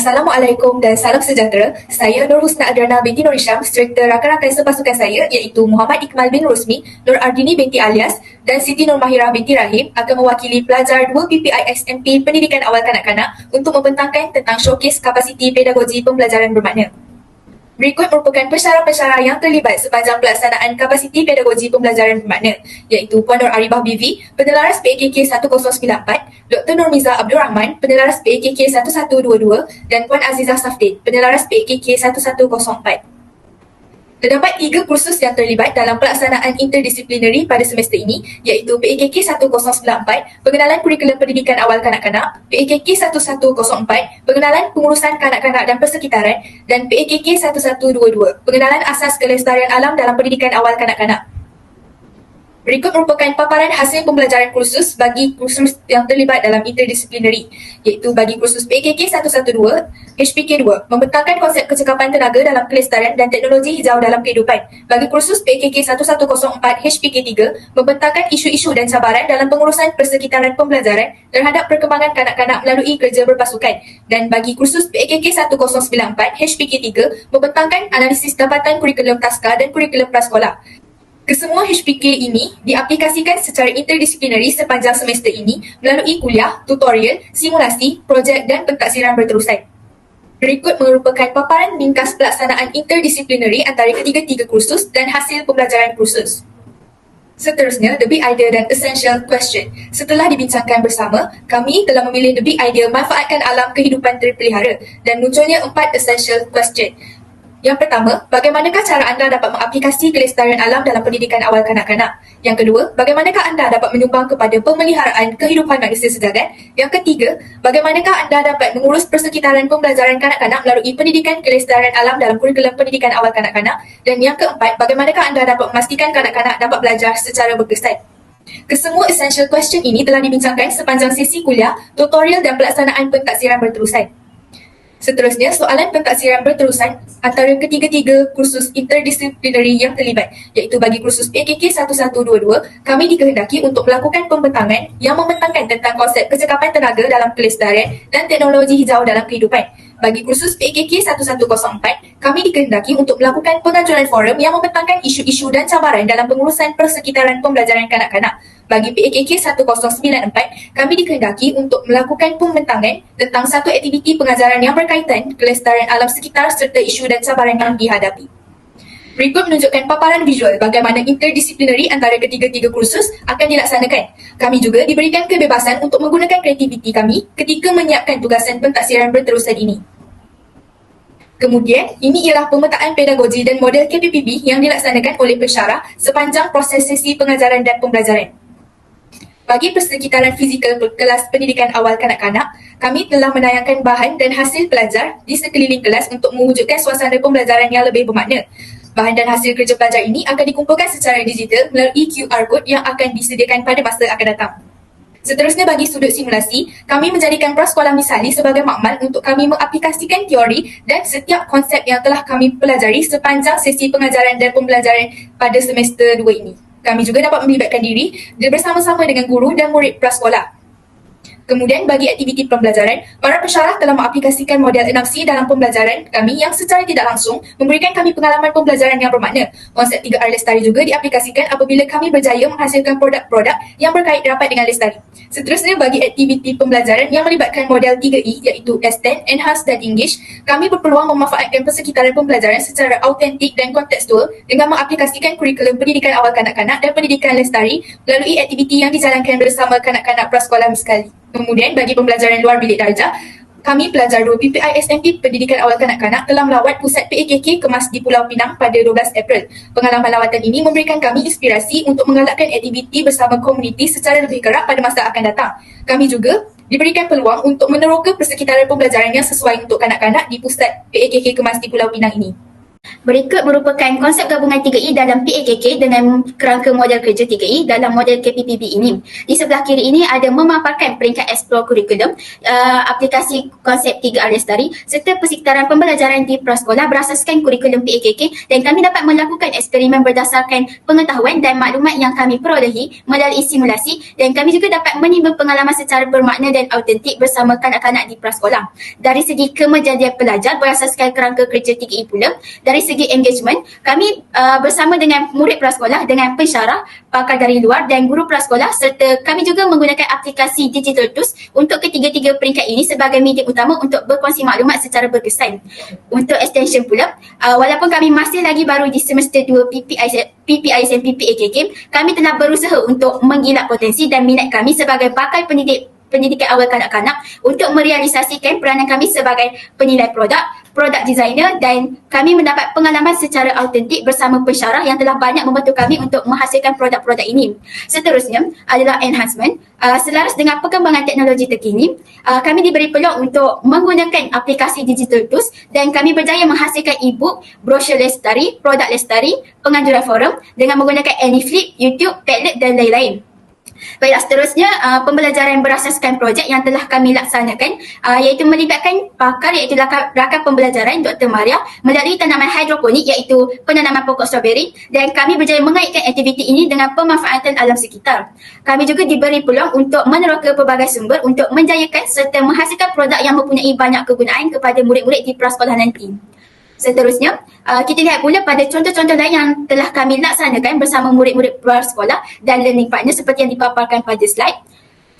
Assalamualaikum dan salam sejahtera. Saya Nur Husna Adrana binti Nur Isyam, serta rakan-rakan sepasukan saya iaitu Muhammad Iqmal bin Rosmi, Nur Ardini binti Alias dan Siti Nur Mahirah binti Rahim akan mewakili pelajar 2 PPISMP Pendidikan Awal Kanak-Kanak untuk membentangkan tentang showcase kapasiti pedagogi pembelajaran bermakna. Berikut merupakan pensyarah-pensyarah yang terlibat sepanjang pelaksanaan kapasiti pedagogi pembelajaran bermakna iaitu Puan Nur Aribah BV, Penelaras PKK 1094, Dr. Nurmiza Abdul Rahman, Penelaras PKK 1122 dan Puan Azizah Safdin, Penelaras PKK 1104. Terdapat 3 kursus yang terlibat dalam pelaksanaan interdisiplinary pada semester ini iaitu PKK 1094, Pengenalan Kurikulum Pendidikan Awal Kanak-Kanak, PKK 1104, Pengenalan Pengurusan Kanak-Kanak dan Persekitaran dan PKK 1122, Pengenalan Asas Kelestarian Alam dalam Pendidikan Awal Kanak-Kanak. Berikut merupakan paparan hasil pembelajaran kursus bagi kursus yang terlibat dalam interdisiplinary iaitu bagi kursus PKK 112, HPK 2, membentangkan konsep kecekapan tenaga dalam kelestarian dan teknologi hijau dalam kehidupan. Bagi kursus PKK 1104, HPK 3, membentangkan isu-isu dan cabaran dalam pengurusan persekitaran pembelajaran terhadap perkembangan kanak-kanak melalui kerja berpasukan. Dan bagi kursus PKK 1094, HPK 3, membentangkan analisis dapatan kurikulum taska dan kurikulum prasekolah. Kesemua HPK ini diaplikasikan secara interdisiplinary sepanjang semester ini melalui kuliah, tutorial, simulasi, projek dan pentaksiran berterusan. Berikut merupakan paparan ringkas pelaksanaan interdisiplinary antara ketiga-tiga kursus dan hasil pembelajaran kursus. Seterusnya, the big idea dan essential question. Setelah dibincangkan bersama, kami telah memilih the big idea manfaatkan alam kehidupan terpelihara dan munculnya 4 essential question. Yang pertama, bagaimanakah cara anda dapat mengaplikasi kelestarian alam dalam pendidikan awal kanak-kanak? Yang kedua, bagaimanakah anda dapat menyumbang kepada pemeliharaan kehidupan manusia sejagat? Yang ketiga, bagaimanakah anda dapat mengurus persekitaran pembelajaran kanak-kanak melalui pendidikan kelestarian alam dalam kurikulum pendidikan awal kanak-kanak? Dan yang keempat, bagaimanakah anda dapat memastikan kanak-kanak dapat belajar secara berkesan? Kesemua essential question ini telah dibincangkan sepanjang sesi kuliah, tutorial dan pelaksanaan pentaksiran berterusan. Seterusnya, soalan pentaksiran berterusan antara ketiga-tiga kursus interdisiplinary yang terlibat iaitu bagi kursus PKK 1122, kami dikehendaki untuk melakukan pembentangan yang membentangkan tentang konsep kecekapan tenaga dalam kelestarian dan teknologi hijau dalam kehidupan. Bagi kursus PKK 1104, kami dikehendaki untuk melakukan pengajuan forum yang membentangkan isu-isu dan cabaran dalam pengurusan persekitaran pembelajaran kanak-kanak. Bagi PKK 1094, kami dikehendaki untuk melakukan pembentangan tentang satu aktiviti pengajaran yang berkaitan kelestarian alam sekitar serta isu dan cabaran yang dihadapi. Berikut menunjukkan paparan visual bagaimana interdisiplinary antara ketiga-tiga kursus akan dilaksanakan. Kami juga diberikan kebebasan untuk menggunakan kreativiti kami ketika menyiapkan tugasan pentaksiran berterusan ini. Kemudian, ini ialah pemetaan pedagogi dan model KPPB yang dilaksanakan oleh pensyarah sepanjang proses sesi pengajaran dan pembelajaran. Bagi persekitaran fizikal kelas pendidikan awal kanak-kanak, kami telah menayangkan bahan dan hasil pelajar di sekeliling kelas untuk mewujudkan suasana pembelajaran yang lebih bermakna. Bahan dan hasil kerja pelajar ini akan dikumpulkan secara digital melalui QR Code yang akan disediakan pada masa akan datang. Seterusnya, bagi sudut simulasi, kami menjadikan prasekolah misali sebagai makmal untuk kami mengaplikasikan teori dan setiap konsep yang telah kami pelajari sepanjang sesi pengajaran dan pembelajaran pada semester 2 ini. Kami juga dapat melibatkan diri bersama-sama dengan guru dan murid prasekolah. Kemudian, bagi aktiviti pembelajaran, para pensyarah telah mengaplikasikan model 6C dalam pembelajaran kami yang secara tidak langsung memberikan kami pengalaman pembelajaran yang bermakna. Konsep 3R Lestari juga diaplikasikan apabila kami berjaya menghasilkan produk-produk yang berkait rapat dengan lestari. Seterusnya, bagi aktiviti pembelajaran yang melibatkan model 3E iaitu S10, Enhance dan Engage, kami berpeluang memanfaatkan persekitaran pembelajaran secara autentik dan kontekstual dengan mengaplikasikan kurikulum pendidikan awal kanak-kanak dan pendidikan lestari melalui aktiviti yang dijalankan bersama kanak-kanak prasekolah sekali. Kemudian, bagi pembelajaran luar bilik darjah, kami pelajar 2 PPISMP Pendidikan Awal Kanak-Kanak telah melawat pusat PAKK Kemas di Pulau Pinang pada 12 April. Pengalaman lawatan ini memberikan kami inspirasi untuk menggalakkan aktiviti bersama komuniti secara lebih kerap pada masa akan datang. Kami juga diberikan peluang untuk meneroka persekitaran pembelajaran yang sesuai untuk kanak-kanak di pusat PAKK Kemas di Pulau Pinang ini. Berikut merupakan konsep gabungan 3E dalam PAKK dengan kerangka model kerja 3E dalam model KPPB ini. Di sebelah kiri ini ada memaparkan peringkat explore kurikulum, aplikasi konsep 3R Lestari serta persekitaran pembelajaran di prasekolah berasaskan kurikulum PAKK, dan kami dapat melakukan eksperimen berdasarkan pengetahuan dan maklumat yang kami perolehi melalui simulasi, dan kami juga dapat menimbang pengalaman secara bermakna dan autentik bersama kanak-kanak di prasekolah. Dari segi kemajadian pelajar berasaskan kerangka kerja 3E pula. Dari segi engagement, kami bersama dengan murid prasekolah, dengan pensyarah, pakar dari luar dan guru prasekolah, serta kami juga menggunakan aplikasi digital tools untuk ketiga-tiga peringkat ini sebagai media utama untuk berkongsi maklumat secara berkesan. Untuk extension pula, walaupun kami masih lagi baru di semester 2 PPIS dan PPAKK, kami telah berusaha untuk menggilak potensi dan minat kami sebagai bakal pendidikan awal kanak-kanak untuk merealisasikan peranan kami sebagai penilai produk designer, dan kami mendapat pengalaman secara autentik bersama pensyarah yang telah banyak membantu kami untuk menghasilkan produk-produk ini. Seterusnya adalah enhancement. Selaras dengan perkembangan teknologi terkini, kami diberi peluang untuk menggunakan aplikasi digital tools, dan kami berjaya menghasilkan e-book, brosur Lestari, produk Lestari, penganjuran forum dengan menggunakan AnyFlip, YouTube, Padlet dan lain-lain. Baiklah, seterusnya pembelajaran berasaskan projek yang telah kami laksanakan iaitu melibatkan pakar iaitu rakan pembelajaran Dr. Maria melalui tanaman hidroponik iaitu penanaman pokok strawberry, dan kami berjaya mengaitkan aktiviti ini dengan pemanfaatan alam sekitar. Kami juga diberi peluang untuk meneroka pelbagai sumber untuk menjayakan serta menghasilkan produk yang mempunyai banyak kegunaan kepada murid-murid di prasekolah nanti. Seterusnya, kita lihat pula pada contoh-contoh lain yang telah kami laksanakan bersama murid-murid prasekolah dan learning partner seperti yang dipaparkan pada slide.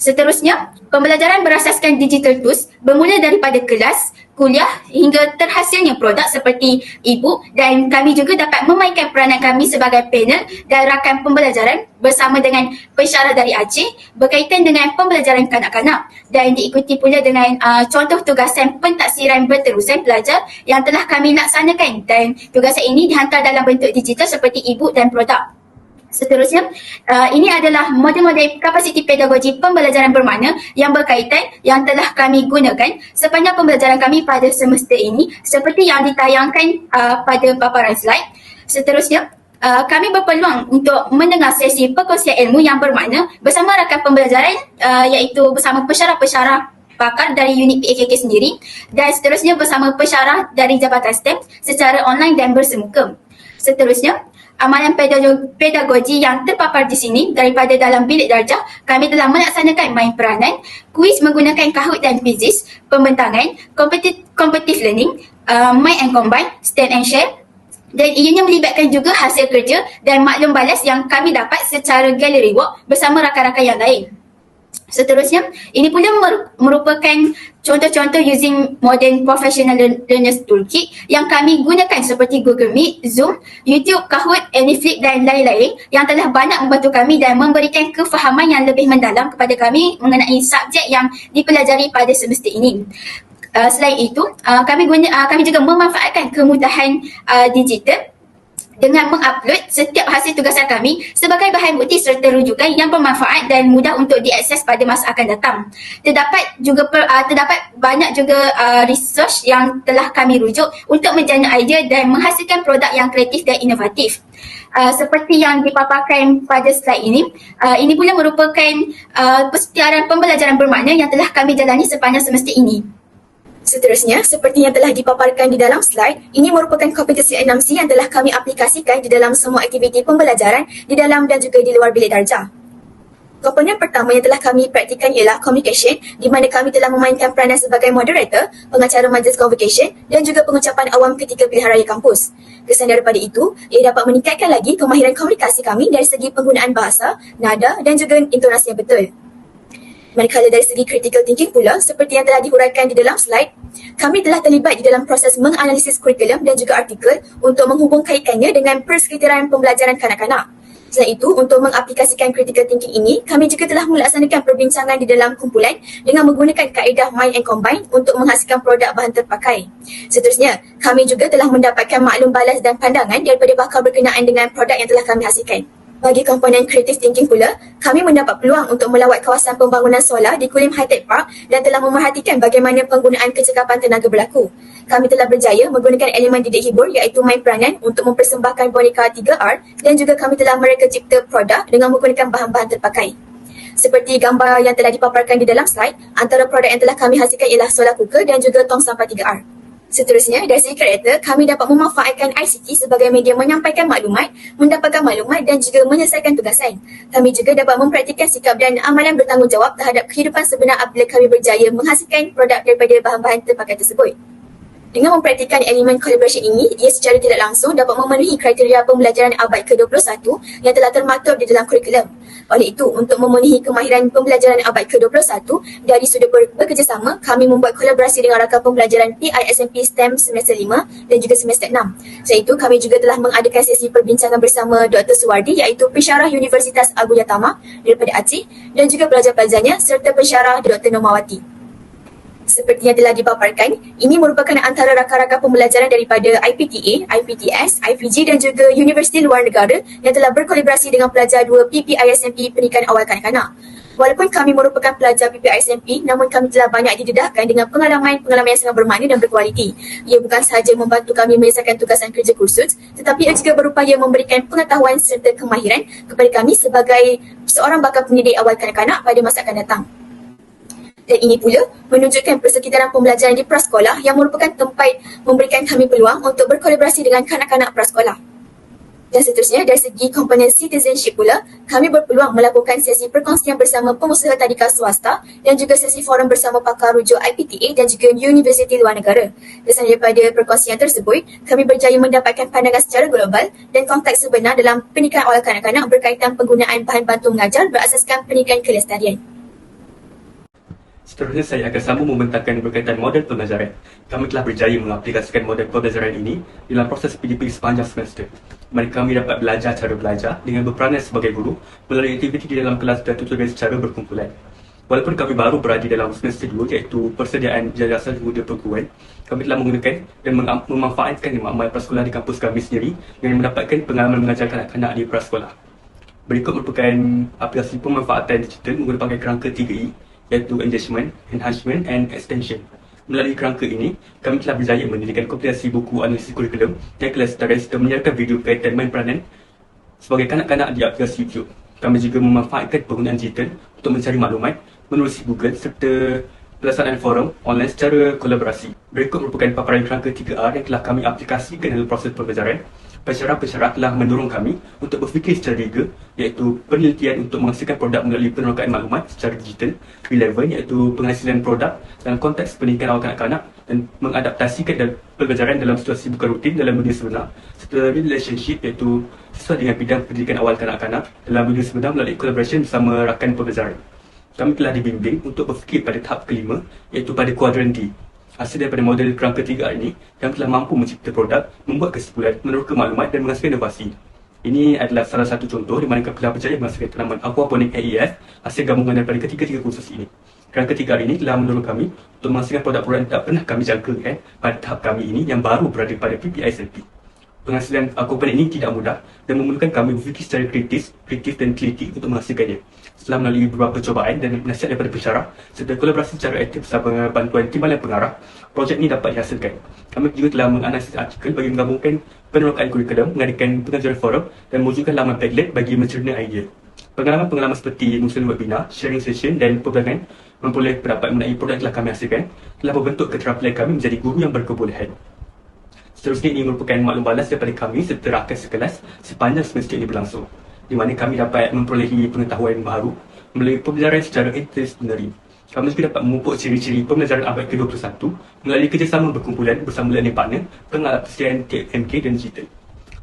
Seterusnya, pembelajaran berasaskan digital tools bermula daripada kelas, kuliah hingga terhasilnya produk seperti e-book, dan kami juga dapat memainkan peranan kami sebagai panel dan rakan pembelajaran bersama dengan pensyarah dari Aceh berkaitan dengan pembelajaran kanak-kanak, dan diikuti pula dengan contoh tugasan pentaksiran berterusan pelajar yang telah kami laksanakan, dan tugasan ini dihantar dalam bentuk digital seperti e-book dan produk. Seterusnya, ini adalah model-model kapasiti pedagogi pembelajaran bermakna yang berkaitan yang telah kami gunakan sepanjang pembelajaran kami pada semester ini seperti yang ditayangkan pada paparan slide. Seterusnya, kami berpeluang untuk mendengar sesi perkongsian ilmu yang bermakna bersama rakan pembelajaran iaitu bersama pensyarah-pensyarah pakar dari unit PAKK sendiri, dan seterusnya bersama pensyarah dari Jabatan STEM secara online dan bersemuka. Seterusnya, amalan pedagogi yang terpapar di sini daripada dalam bilik darjah, kami telah melaksanakan main peranan, kuis menggunakan Kahoot dan Quizzes, pembentangan, competitive learning, main and combine, stand and share, dan ianya melibatkan juga hasil kerja dan maklum balas yang kami dapat secara gallery work bersama rakan-rakan yang lain. Seterusnya, ini pula merupakan contoh-contoh using modern professional learners toolkit yang kami gunakan seperti Google Meet, Zoom, YouTube, Kahoot, AnyFlip dan lain-lain yang telah banyak membantu kami dan memberikan kefahaman yang lebih mendalam kepada kami mengenai subjek yang dipelajari pada semester ini. Selain itu, kami juga memanfaatkan kemudahan digital dengan mengupload setiap hasil tugasan kami sebagai bahan bukti serta rujukan yang bermanfaat dan mudah untuk diakses pada masa akan datang. Terdapat banyak juga research yang telah kami rujuk untuk menjana idea dan menghasilkan produk yang kreatif dan inovatif. Seperti yang dipaparkan pada slide ini pula merupakan persekitaran pembelajaran bermakna yang telah kami jalani sepanjang semester ini. Seterusnya, seperti yang telah dipaparkan di dalam slide, ini merupakan kompetensi 6C yang telah kami aplikasikan di dalam semua aktiviti pembelajaran di dalam dan juga di luar bilik darjah. Komponen pertama yang telah kami praktikan ialah communication, di mana kami telah memainkan peranan sebagai moderator, pengacara majlis convocation dan juga pengucapan awam ketika pilihan raya kampus. Kesan daripada itu, ia dapat meningkatkan lagi kemahiran komunikasi kami dari segi penggunaan bahasa, nada dan juga intonasi yang betul. Manakala dari segi critical thinking pula, seperti yang telah dihuraikan di dalam slide, kami telah terlibat di dalam proses menganalisis kurikulum dan juga artikel untuk menghubungkaitkannya dengan persekitaran pembelajaran kanak-kanak. Selain itu, untuk mengaplikasikan critical thinking ini, kami juga telah melaksanakan perbincangan di dalam kumpulan dengan menggunakan kaedah mind and combine untuk menghasilkan produk bahan terpakai. Seterusnya, kami juga telah mendapatkan maklum balas dan pandangan daripada bakal berkenaan dengan produk yang telah kami hasilkan. Bagi komponen Creative Thinking pula, kami mendapat peluang untuk melawat kawasan pembangunan solar di Kulim High-Tech Park dan telah memerhatikan bagaimana penggunaan kecekapan tenaga berlaku. Kami telah berjaya menggunakan elemen didik hibur iaitu main peranan untuk mempersembahkan boneka 3R dan juga kami telah mereka cipta produk dengan menggunakan bahan-bahan terpakai. Seperti gambar yang telah dipaparkan di dalam slide, antara produk yang telah kami hasilkan ialah solar cooker dan juga tong sampah 3R. Seterusnya, dari segi karakter, kami dapat memanfaatkan ICT sebagai media menyampaikan maklumat, mendapatkan maklumat dan juga menyelesaikan tugasan. Kami juga dapat mempraktikkan sikap dan amalan bertanggungjawab terhadap kehidupan sebenar apabila kami berjaya menghasilkan produk daripada bahan-bahan terpakai tersebut. Dengan mempraktikkan elemen collaboration ini, ia secara tidak langsung dapat memenuhi kriteria pembelajaran abad ke-21 yang telah termaktub di dalam kurikulum. Oleh itu, untuk memenuhi kemahiran pembelajaran abad ke-21, dari sudut bekerjasama, kami membuat kolaborasi dengan rakan pembelajaran PISMP STEM semester 5 dan juga semester 6. Selain itu, kami juga telah mengadakan sesi perbincangan bersama Dr. Suwardi iaitu pensyarah Universitas Agu Yatama daripada Aceh dan juga pelajar-pelajarnya serta pensyarah Dr. Normawati. Seperti yang telah dipaparkan, ini merupakan antara rakan-rakan pembelajaran daripada IPTA, IPTS, IPG dan juga Universiti Luar Negara yang telah berkolaborasi dengan pelajar 2 PPISMP Pendidikan Awal Kanak-Kanak. Walaupun kami merupakan pelajar PPISMP, namun kami telah banyak didedahkan dengan pengalaman yang sangat bermakna dan berkualiti. Ia bukan sahaja membantu kami menyelesaikan tugasan kerja kursus, tetapi ia juga berupaya memberikan pengetahuan serta kemahiran kepada kami sebagai seorang bakal pendidik awal kanak-kanak pada masa akan datang. Dan ini pula menunjukkan persekitaran pembelajaran di prasekolah yang merupakan tempat memberikan kami peluang untuk berkolaborasi dengan kanak-kanak prasekolah. Dan seterusnya, dari segi komponen citizenship pula, kami berpeluang melakukan sesi perkongsian bersama pengusaha tadika swasta dan juga sesi forum bersama pakar rujuk IPTA dan juga Universiti Luar Negara. Kesan daripada perkongsian tersebut, kami berjaya mendapatkan pandangan secara global dan konteks sebenar dalam pendidikan awal kanak-kanak berkaitan penggunaan bahan bantu mengajar berasaskan pendidikan kelestarian. Seterusnya saya akan sambung membentangkan berkaitan model pembelajaran. Kami telah berjaya mengaplikasikan model pembelajaran ini dalam proses PDP sepanjang semester. Mari kami dapat belajar cara belajar dengan berperanan sebagai guru melalui aktiviti di dalam kelas dan tutorial secara berkumpulan. Walaupun kami baru berada dalam semester 2 iaitu persediaan jelasan muda perguruan, kami telah menggunakan dan memanfaatkan makmal prasekolah di kampus kami sendiri dengan mendapatkan pengalaman mengajar kanak-kanak di prasekolah. Berikut merupakan aplikasi pemanfaatan digital menggunakan kerangka 3E iaitu Engagement, Enhancement and Extension. Melalui kerangka ini, kami telah berjaya mendirikan kompilasi buku analisis kurikulum dan kelestarian serta menyiarkan video berkaitan main peranan sebagai kanak-kanak di aplikasi YouTube. Kami juga memanfaatkan penggunaan digital untuk mencari maklumat, menerusi Google serta pelaksanaan forum online secara kolaborasi. Berikut merupakan paparan kerangka 3R yang telah kami aplikasikan dalam proses pembelajaran. Pensyarah-pensyarah telah mendorong kami untuk berfikir secara riga iaitu penelitian untuk menghasilkan produk melalui penerokaan maklumat secara digital, relevan iaitu penghasilan produk dalam konteks pendidikan awal kanak-kanak dan mengadaptasikan pembelajaran dalam situasi bukan rutin dalam dunia sebenar serta relationship iaitu sesuai dengan bidang pendidikan awal kanak-kanak dalam dunia sebenar melalui collaboration bersama rakan pembelajaran. Kami telah dibimbing untuk berfikir pada tahap kelima iaitu pada kuadran D. Hasil daripada model kerangka 3R ini, kami telah mampu mencipta produk, membuat kesimpulan, meneroka maklumat dan menghasilkan inovasi. Ini adalah salah satu contoh di mana kami telah berjaya menghasilkan tanaman aquaponik AEF hasil gabungan daripada ketiga-tiga kursus ini. Kerangka 3R ini telah mendorong kami untuk menghasilkan produk-produk yang tak pernah kami jangkakan pada tahap kami ini yang baru berada pada PPISMP. Penghasilan aquaponik ini tidak mudah dan memerlukan kami berfikir secara kreatif dan teliti untuk menghasilkannya. Setelah melalui beberapa cubaan dan nasihat daripada pensyarah serta kolaborasi secara aktif bersama bantuan timbalan pengarah, projek ini dapat dihasilkan. Kami juga telah menganalisis artikel bagi menggabungkan penerokaan kurikulum, mengadakan pengajaran forum dan mewujudkan laman Padlet bagi mencerna idea. Pengalaman-pengalaman seperti musim webinar, sharing session dan perbincangan memperoleh pendapat mengenai produk yang telah kami hasilkan telah membentuk keterampilan kami menjadi guru yang berkebolehan. Seterusnya ini merupakan maklum balas daripada kami serta rakan sekelas sepanjang semester ini berlangsung, di mana kami dapat memperolehi pengetahuan baru melalui pembelajaran secara interdisipliner. Kami juga dapat memupuk ciri-ciri pembelajaran abad ke-21 melalui kerjasama berkumpulan bersama learning partner, pengadaptasian TMK dan digital.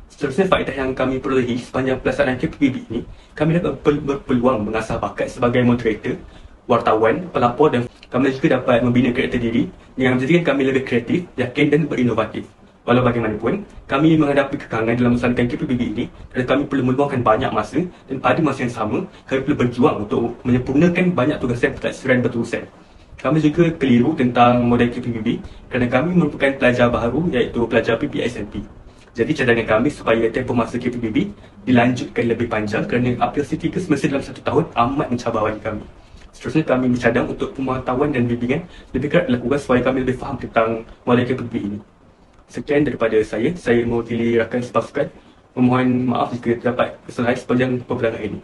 Seterusnya, faedah yang kami perolehi sepanjang pelaksanaan KPPB ini, kami dapat berpeluang mengasah bakat sebagai moderator, wartawan, pelapor dan kami juga dapat membina karakter diri yang menjadikan kami lebih kreatif, yakin dan berinovatif. Walau bagaimanapun, kami menghadapi kekangan dalam melaksanakan KPPB ini dan kami perlu meluangkan banyak masa dan pada masa yang sama, kami perlu berjuang untuk menyempurnakan banyak tugasan pentadbiran berterusan. Kami juga keliru tentang model KPPB kerana kami merupakan pelajar baru iaitu pelajar PPISMP. Jadi cadangan kami supaya tempoh masa KPPB dilanjutkan lebih panjang kerana aplikasi 3 semester dalam 1 tahun amat mencabar bagi kami. Seterusnya kami mencadang untuk pemantauan dan bimbingan lebih kerat dilakukan supaya kami lebih faham tentang model KPPB ini. Sekian daripada saya mewakili rakan sepasukan. Memohon maaf jika terdapat kesalahan sepanjang peperangan ini.